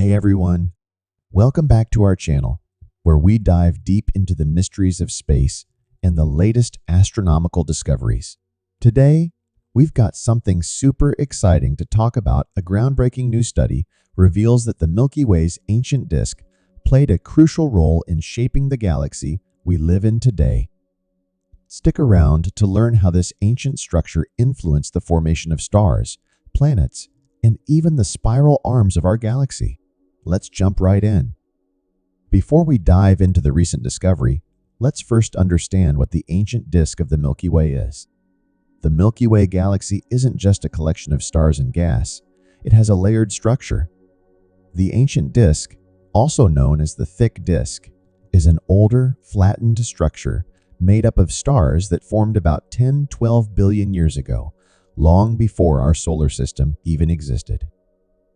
Hey everyone, welcome back to our channel, where we dive deep into the mysteries of space and the latest astronomical discoveries. Today, we've got something super exciting to talk about. A groundbreaking new study reveals that the Milky Way's ancient disk played a crucial role in shaping the galaxy we live in today. Stick around to learn how this ancient structure influenced the formation of stars, planets, and even the spiral arms of our galaxy. Let's jump right in. Before we dive into the recent discovery, let's first understand what the ancient disk of the Milky Way is. The Milky Way galaxy isn't just a collection of stars and gas, it has a layered structure. The ancient disk, also known as the thick disk, is an older, flattened structure made up of stars that formed about 10-12 billion years ago, long before our solar system even existed.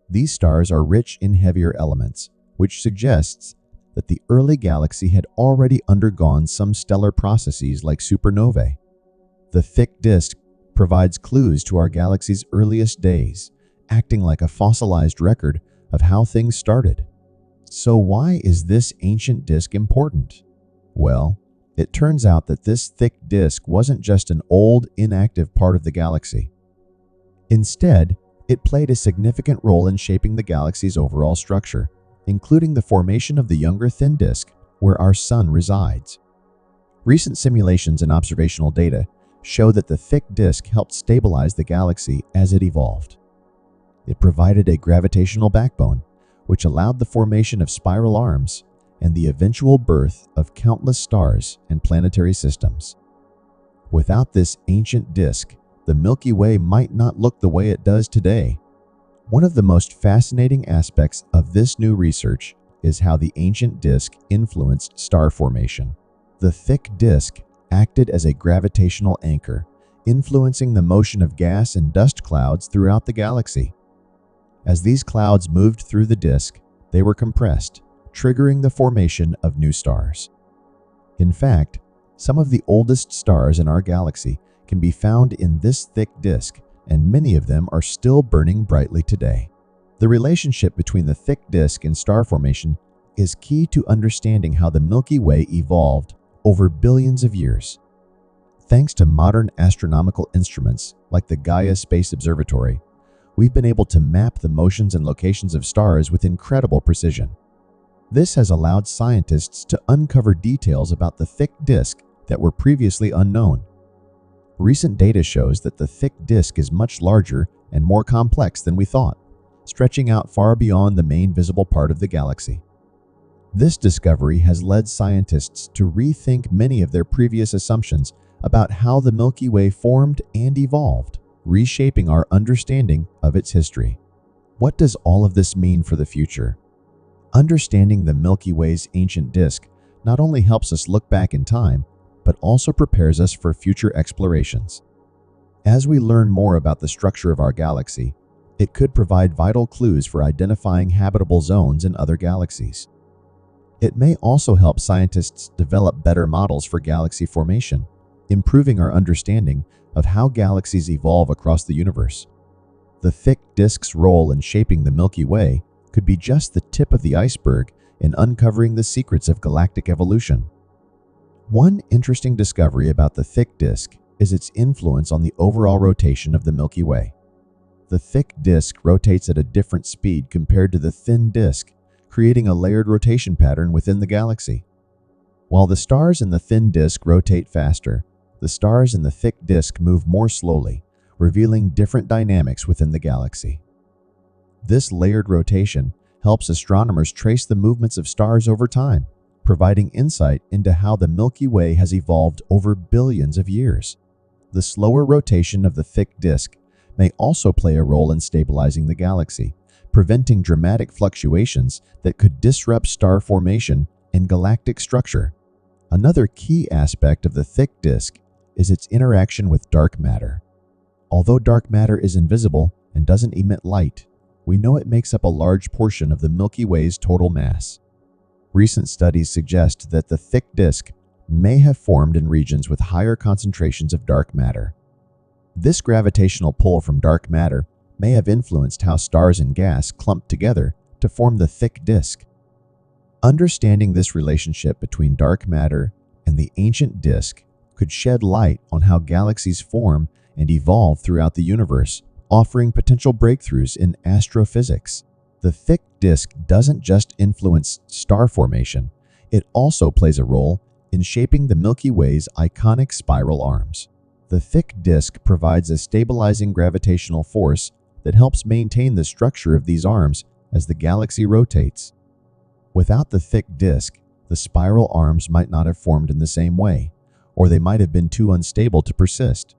These stars are rich in heavier elements, which suggests that the early galaxy had already undergone some stellar processes like supernovae. The thick disk provides clues to our galaxy's earliest days, acting like a fossilized record of how things started. So why is this ancient disk important? Well, it turns out that this thick disk wasn't just an old, inactive part of the galaxy. Instead, it played a significant role in shaping the galaxy's overall structure, including the formation of the younger thin disk where our sun resides. Recent simulations and observational data show that the thick disk helped stabilize the galaxy as it evolved. It provided a gravitational backbone, which allowed the formation of spiral arms and the eventual birth of countless stars and planetary systems. Without this ancient disk, the Milky Way might not look the way it does today. One of the most fascinating aspects of this new research is how the ancient disk influenced star formation. The thick disk acted as a gravitational anchor, influencing the motion of gas and dust clouds throughout the galaxy. As these clouds moved through the disk, they were compressed, triggering the formation of new stars. In fact, some of the oldest stars in our galaxy can be found in this thick disk, and many of them are still burning brightly today. The relationship between the thick disk and star formation is key to understanding how the Milky Way evolved over billions of years. Thanks to modern astronomical instruments like the Gaia Space Observatory, we've been able to map the motions and locations of stars with incredible precision. This has allowed scientists to uncover details about the thick disk that were previously unknown. Recent data shows that the thick disk is much larger and more complex than we thought, stretching out far beyond the main visible part of the galaxy. This discovery has led scientists to rethink many of their previous assumptions about how the Milky Way formed and evolved, reshaping our understanding of its history. What does all of this mean for the future? Understanding the Milky Way's ancient disk not only helps us look back in time, but also prepares us for future explorations. As we learn more about the structure of our galaxy, it could provide vital clues for identifying habitable zones in other galaxies. It may also help scientists develop better models for galaxy formation, improving our understanding of how galaxies evolve across the universe. The thick disk's role in shaping the Milky Way could be just the tip of the iceberg in uncovering the secrets of galactic evolution. One interesting discovery about the thick disk is its influence on the overall rotation of the Milky Way. The thick disk rotates at a different speed compared to the thin disk, creating a layered rotation pattern within the galaxy. While the stars in the thin disk rotate faster, the stars in the thick disk move more slowly, revealing different dynamics within the galaxy. This layered rotation helps astronomers trace the movements of stars over time, providing insight into how the Milky Way has evolved over billions of years. The slower rotation of the thick disk may also play a role in stabilizing the galaxy, preventing dramatic fluctuations that could disrupt star formation and galactic structure. Another key aspect of the thick disk is its interaction with dark matter. Although dark matter is invisible and doesn't emit light, we know it makes up a large portion of the Milky Way's total mass. Recent studies suggest that the thick disk may have formed in regions with higher concentrations of dark matter. This gravitational pull from dark matter may have influenced how stars and gas clumped together to to form the thick disk. Understanding this relationship between dark matter and the ancient disk could shed light on how galaxies form and evolve throughout the universe, offering potential breakthroughs in astrophysics. The thick disk doesn't just influence star formation, it also plays a role in shaping the Milky Way's iconic spiral arms. The thick disk provides a stabilizing gravitational force that helps maintain the structure of these arms as the galaxy rotates. Without the thick disk, the spiral arms might not have formed in the same way, or they might have been too unstable to persist.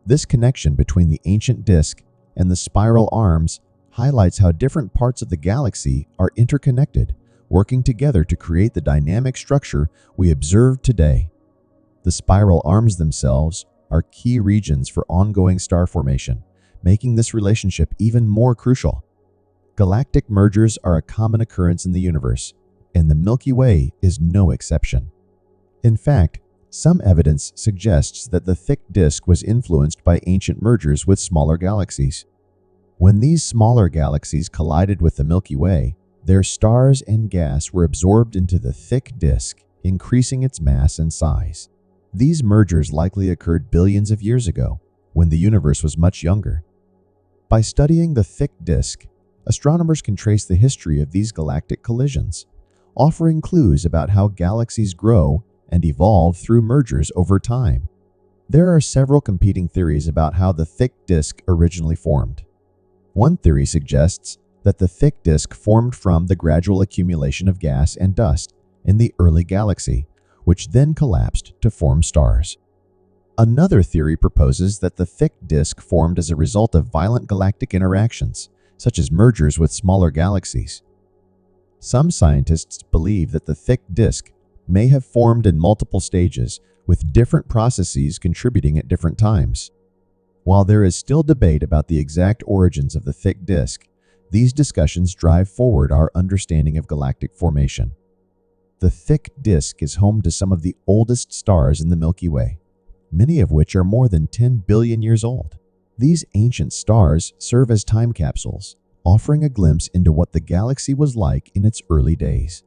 This connection between the ancient disk and the spiral arms highlights how different parts of the galaxy are interconnected, working together to create the dynamic structure we observe today. The spiral arms themselves are key regions for ongoing star formation, making this relationship even more crucial. Galactic mergers are a common occurrence in the universe, and the Milky Way is no exception. In fact, some evidence suggests that the thick disk was influenced by ancient mergers with smaller galaxies. When these smaller galaxies collided with the Milky Way, their stars and gas were absorbed into the thick disk, increasing its mass and size. These mergers likely occurred billions of years ago, when the universe was much younger. By studying the thick disk, astronomers can trace the history of these galactic collisions, offering clues about how galaxies grow and evolve through mergers over time. There are several competing theories about how the thick disk originally formed. One theory suggests that the thick disk formed from the gradual accumulation of gas and dust in the early galaxy, which then collapsed to form stars. Another theory proposes that the thick disk formed as a result of violent galactic interactions, such as mergers with smaller galaxies. Some scientists believe that the thick disk may have formed in multiple stages, with different processes contributing at different times. While there is still debate about the exact origins of the thick disk, these discussions drive forward our understanding of galactic formation. The thick disk is home to some of the oldest stars in the Milky Way, many of which are more than 10 billion years old. These ancient stars serve as time capsules, offering a glimpse into what the galaxy was like in its early days.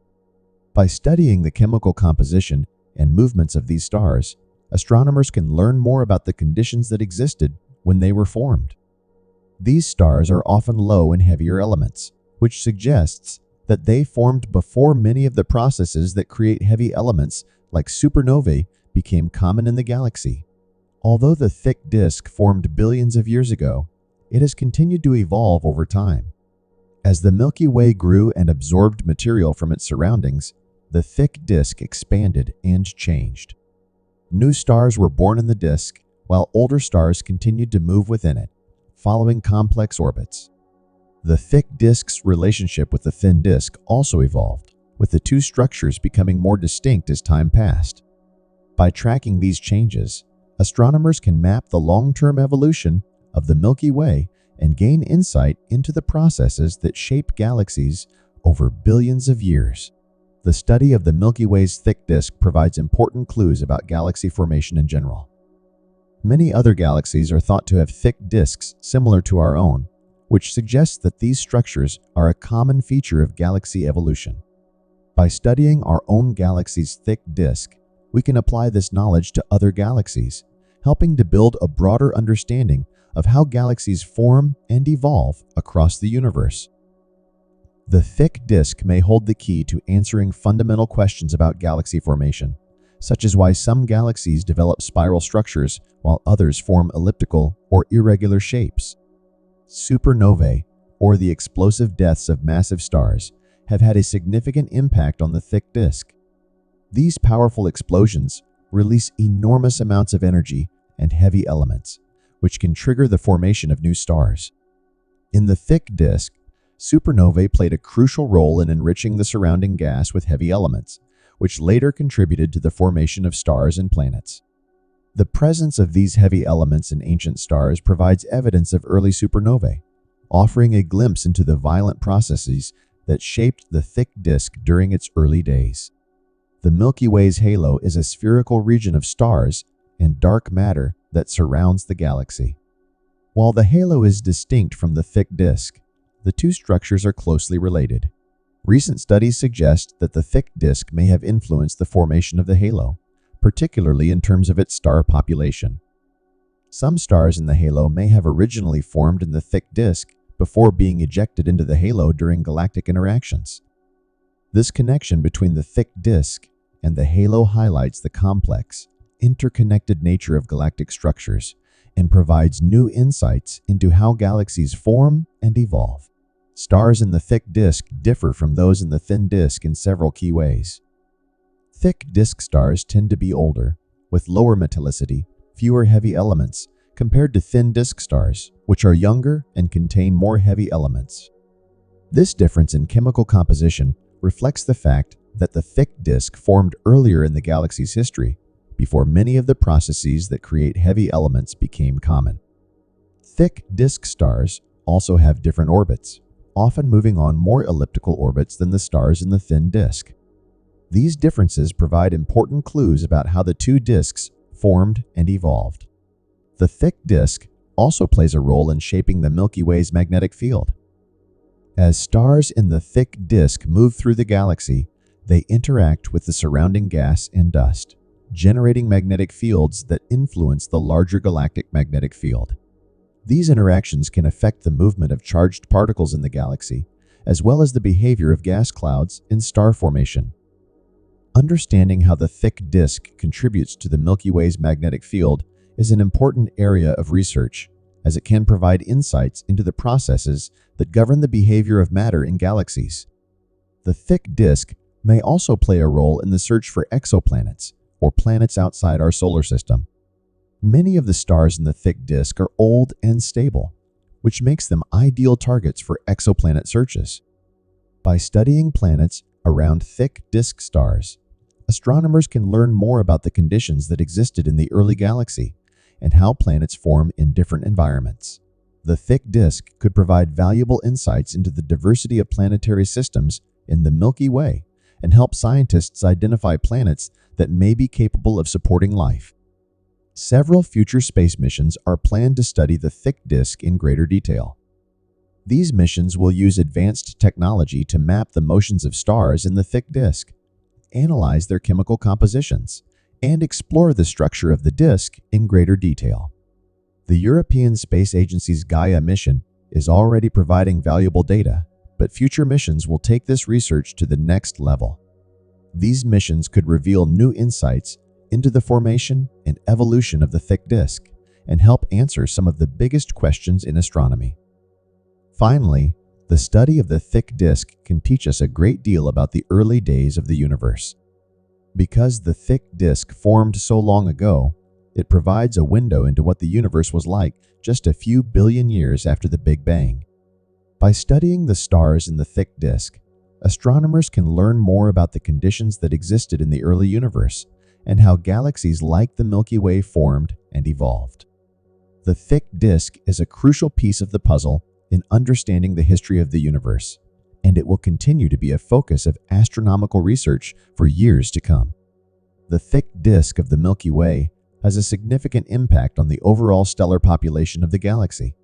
By studying the chemical composition and movements of these stars, astronomers can learn more about the conditions that existed when they were formed. These stars are often low in heavier elements, which suggests that they formed before many of the processes that create heavy elements like supernovae became common in the galaxy. Although the thick disk formed billions of years ago, it has continued to evolve over time. As the Milky Way grew and absorbed material from its surroundings, the thick disk expanded and changed. New stars were born in the disk, while older stars continued to move within it, following complex orbits. The thick disk's relationship with the thin disk also evolved, with the two structures becoming more distinct as time passed. By tracking these changes, astronomers can map the long-term evolution of the Milky Way and gain insight into the processes that shape galaxies over billions of years. The study of the Milky Way's thick disk provides important clues about galaxy formation in general. Many other galaxies are thought to have thick disks similar to our own, which suggests that these structures are a common feature of galaxy evolution. By studying our own galaxy's thick disk, we can apply this knowledge to other galaxies, helping to build a broader understanding of how galaxies form and evolve across the universe. The thick disk may hold the key to answering fundamental questions about galaxy formation, such as why some galaxies develop spiral structures while others form elliptical or irregular shapes. Supernovae, or the explosive deaths of massive stars, have had a significant impact on the thick disk. These powerful explosions release enormous amounts of energy and heavy elements, which can trigger the formation of new stars. In the thick disk, supernovae played a crucial role in enriching the surrounding gas with heavy elements, which later contributed to the formation of stars and planets. The presence of these heavy elements in ancient stars provides evidence of early supernovae, offering a glimpse into the violent processes that shaped the thick disk during its early days. The Milky Way's halo is a spherical region of stars and dark matter that surrounds the galaxy. While the halo is distinct from the thick disk, the two structures are closely related. Recent studies suggest that the thick disk may have influenced the formation of the halo, particularly in terms of its star population. Some stars in the halo may have originally formed in the thick disk before being ejected into the halo during galactic interactions. This connection between the thick disk and the halo highlights the complex, interconnected nature of galactic structures and provides new insights into how galaxies form and evolve. Stars in the thick disk differ from those in the thin disk in several key ways. Thick disk stars tend to be older, with lower metallicity, fewer heavy elements, compared to thin disk stars, which are younger and contain more heavy elements. This difference in chemical composition reflects the fact that the thick disk formed earlier in the galaxy's history, before many of the processes that create heavy elements became common. Thick disk stars also have different orbits, often moving on more elliptical orbits than the stars in the thin disk. These differences provide important clues about how the two disks formed and evolved. The thick disk also plays a role in shaping the Milky Way's magnetic field. As stars in the thick disk move through the galaxy, they interact with the surrounding gas and dust, generating magnetic fields that influence the larger galactic magnetic field. These interactions can affect the movement of charged particles in the galaxy, as well as the behavior of gas clouds in star formation. Understanding how the thick disk contributes to the Milky Way's magnetic field is an important area of research, as it can provide insights into the processes that govern the behavior of matter in galaxies. The thick disk may also play a role in the search for exoplanets, or planets outside our solar system. Many of the stars in the thick disk are old and stable, which makes them ideal targets for exoplanet searches. By studying planets around thick disk stars, astronomers can learn more about the conditions that existed in the early galaxy and how planets form in different environments. The thick disk could provide valuable insights into the diversity of planetary systems in the Milky Way and help scientists identify planets that may be capable of supporting life. Several future space missions are planned to study the thick disk in greater detail. These missions will use advanced technology to map the motions of stars in the thick disk, analyze their chemical compositions, and explore the structure of the disk in greater detail. The European Space Agency's Gaia mission is already providing valuable data, but future missions will take this research to the next level. These missions could reveal new insights into the formation and evolution of the thick disk and help answer some of the biggest questions in astronomy. Finally, the study of the thick disk can teach us a great deal about the early days of the universe. Because the thick disk formed so long ago, it provides a window into what the universe was like just a few billion years after the Big Bang. By studying the stars in the thick disk, astronomers can learn more about the conditions that existed in the early universe and how galaxies like the Milky Way formed and evolved. The thick disk is a crucial piece of the puzzle in understanding the history of the universe, and it will continue to be a focus of astronomical research for years to come. The thick disk of the Milky Way has a significant impact on the overall stellar population of the galaxy.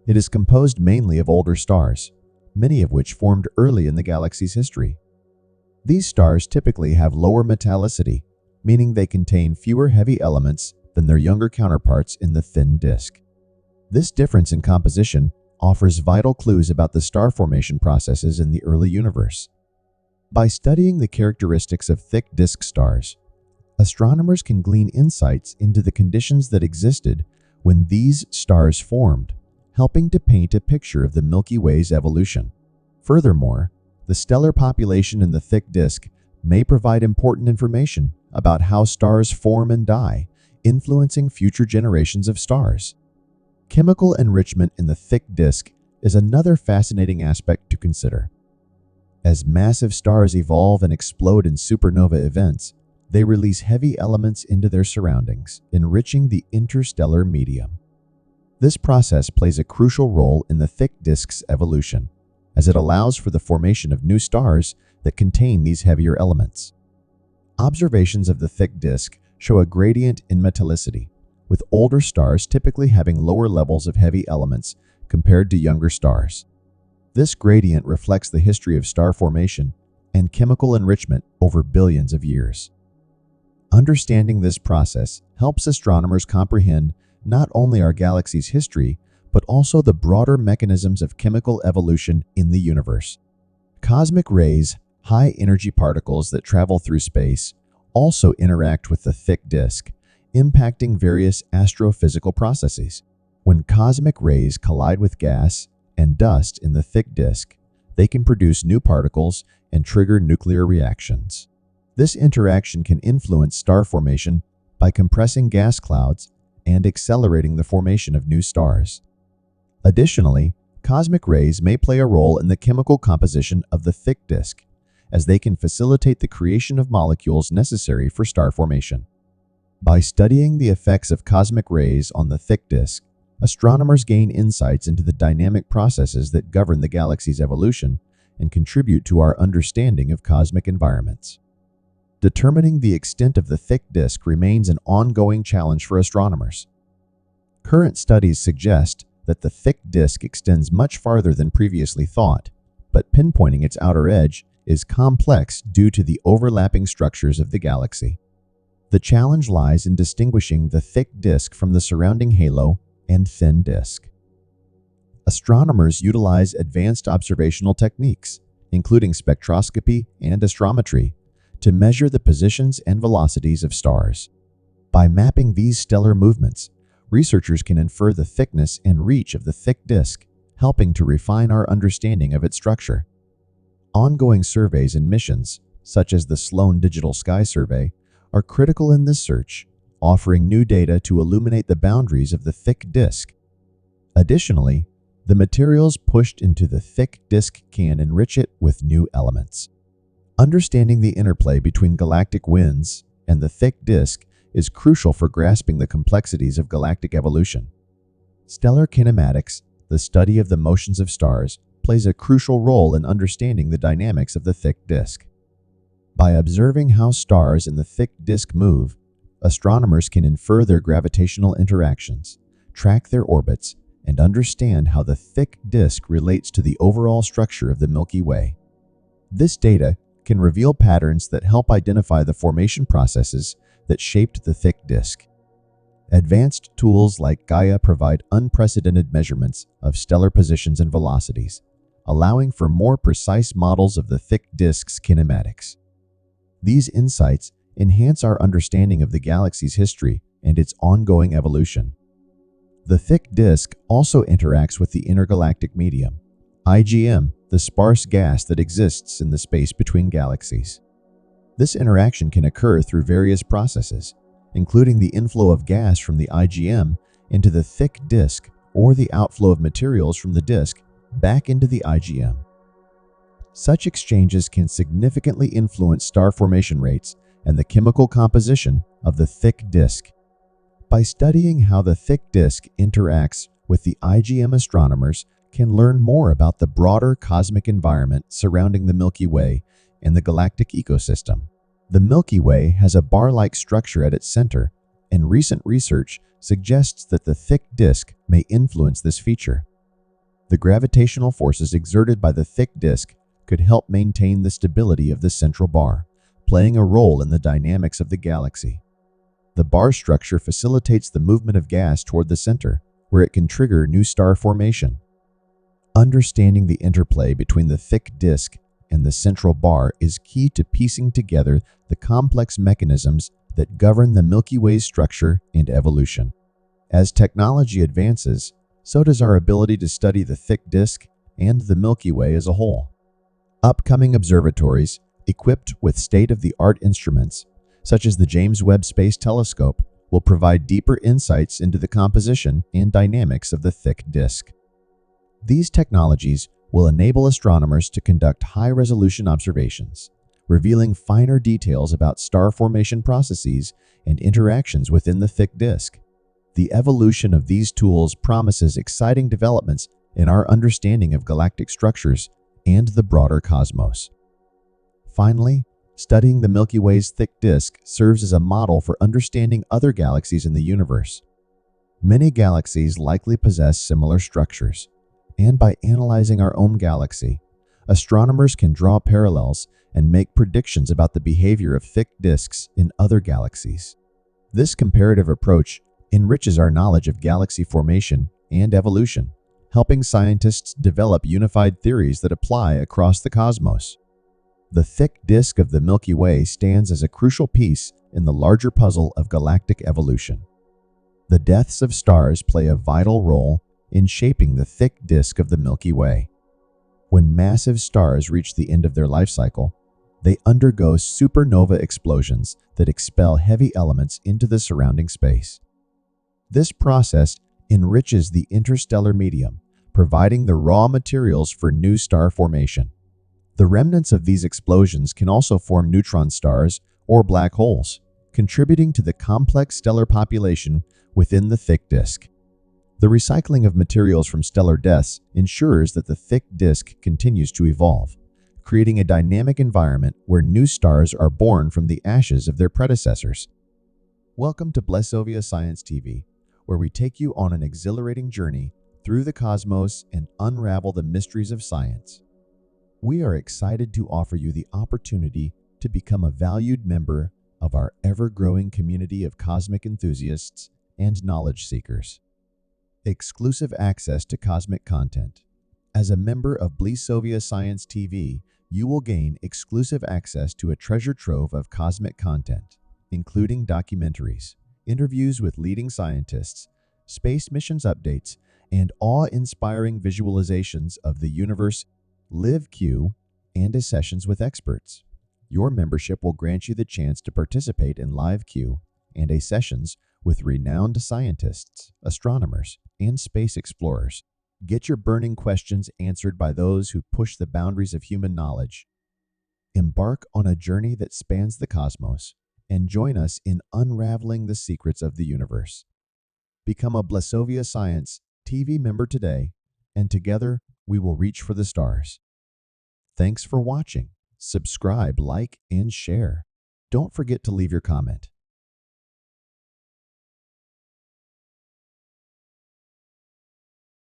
It is composed mainly of older stars, many of which formed early in the galaxy's history. These stars typically have lower metallicity, meaning they contain fewer heavy elements than their younger counterparts in the thin disk. This difference in composition offers vital clues about the star formation processes in the early universe. By studying the characteristics of thick disk stars, astronomers can glean insights into the conditions that existed when these stars formed, helping to paint a picture of the Milky Way's evolution. Furthermore, the stellar population in the thick disk may provide important information about how stars form and die, influencing future generations of stars. Chemical enrichment in the thick disk is another fascinating aspect to consider. As massive stars evolve and explode in supernova events, they release heavy elements into their surroundings, enriching the interstellar medium. This process plays a crucial role in the thick disk's evolution, as it allows for the formation of new stars that contain these heavier elements. Observations of the thick disk show a gradient in metallicity, with older stars typically having lower levels of heavy elements compared to younger stars. This gradient reflects the history of star formation and chemical enrichment over billions of years. Understanding this process helps astronomers comprehend not only our galaxy's history, but also the broader mechanisms of chemical evolution in the universe. Cosmic rays, high-energy particles that travel through space, also interact with the thick disk, impacting various astrophysical processes. When cosmic rays collide with gas and dust in the thick disk, they can produce new particles and trigger nuclear reactions. This interaction can influence star formation by compressing gas clouds and accelerating the formation of new stars. Additionally, cosmic rays may play a role in the chemical composition of the thick disk, as they can facilitate the creation of molecules necessary for star formation. By studying the effects of cosmic rays on the thick disk, astronomers gain insights into the dynamic processes that govern the galaxy's evolution and contribute to our understanding of cosmic environments. Determining the extent of the thick disk remains an ongoing challenge for astronomers. Current studies suggest that the thick disk extends much farther than previously thought, but pinpointing its outer edge is complex due to the overlapping structures of the galaxy. The challenge lies in distinguishing the thick disk from the surrounding halo and thin disk. Astronomers utilize advanced observational techniques, including spectroscopy and astrometry, to measure the positions and velocities of stars. By mapping these stellar movements, researchers can infer the thickness and reach of the thick disk, helping to refine our understanding of its structure. Ongoing surveys and missions, such as the Sloan Digital Sky Survey, are critical in this search, offering new data to illuminate the boundaries of the thick disk. Additionally, the materials pushed into the thick disk can enrich it with new elements. Understanding the interplay between galactic winds and the thick disk is crucial for grasping the complexities of galactic evolution. Stellar kinematics, the study of the motions of stars, plays a crucial role in understanding the dynamics of the thick disk. By observing how stars in the thick disk move, astronomers can infer their gravitational interactions, track their orbits, and understand how the thick disk relates to the overall structure of the Milky Way. This data can reveal patterns that help identify the formation processes that shaped the thick disk. Advanced tools like Gaia provide unprecedented measurements of stellar positions and velocities, allowing for more precise models of the thick disk's kinematics. These insights enhance our understanding of the galaxy's history and its ongoing evolution. The thick disk also interacts with the intergalactic medium, IgM, the sparse gas that exists in the space between galaxies. This interaction can occur through various processes, including the inflow of gas from the IgM into the thick disk or the outflow of materials from the disk back into the IgM. Such exchanges can significantly influence star formation rates and the chemical composition of the thick disk. By studying how the thick disk interacts with the IgM, astronomers can learn more about the broader cosmic environment surrounding the Milky Way and the galactic ecosystem. The Milky Way has a bar-like structure at its center, and recent research suggests that the thick disk may influence this feature. The gravitational forces exerted by the thick disk could help maintain the stability of the central bar, playing a role in the dynamics of the galaxy. The bar structure facilitates the movement of gas toward the center, where it can trigger new star formation. Understanding the interplay between the thick disk and the central bar is key to piecing together the complex mechanisms that govern the Milky Way's structure and evolution. As technology advances, so does our ability to study the thick disk and the Milky Way as a whole. Upcoming observatories, equipped with state-of-the-art instruments, such as the James Webb Space Telescope, will provide deeper insights into the composition and dynamics of the thick disk. These technologies will enable astronomers to conduct high-resolution observations, revealing finer details about star formation processes and interactions within the thick disk. The evolution of these tools promises exciting developments in our understanding of galactic structures and the broader cosmos. Finally, studying the Milky Way's thick disk serves as a model for understanding other galaxies in the universe. Many galaxies likely possess similar structures, And by analyzing our own galaxy, astronomers can draw parallels and make predictions about the behavior of thick disks in other galaxies. This comparative approach enriches our knowledge of galaxy formation and evolution, helping scientists develop unified theories that apply across the cosmos. The thick disk of the Milky Way stands as a crucial piece in the larger puzzle of galactic evolution. The deaths of stars play a vital role in shaping the thick disk of the Milky Way. When massive stars reach the end of their life cycle, they undergo supernova explosions that expel heavy elements into the surrounding space. This process enriches the interstellar medium, providing the raw materials for new star formation. The remnants of these explosions can also form neutron stars or black holes, contributing to the complex stellar population within the thick disk. The recycling of materials from stellar deaths ensures that the thick disk continues to evolve, creating a dynamic environment where new stars are born from the ashes of their predecessors. Welcome to Blessovia Science TV, where we take you on an exhilarating journey through the cosmos and unravel the mysteries of science. We are excited to offer you the opportunity to become a valued member of our ever-growing community of cosmic enthusiasts and knowledge seekers. Exclusive access to cosmic content. As a member of Blessovia Science TV, you will gain exclusive access to a treasure trove of cosmic content, including documentaries, interviews with leading scientists, space missions updates, and awe-inspiring visualizations of the universe, live Q, and sessions with experts. Your membership will grant you the chance to participate in live Q and sessions with renowned scientists, astronomers, and space explorers. Get your burning questions answered by those who push the boundaries of human knowledge. Embark on a journey that spans the cosmos and join us in unraveling the secrets of the universe. Become a Blessovia Science TV member today, and together we will reach for the stars. Thanks for watching. Subscribe, like, and share. Don't forget to leave your comment.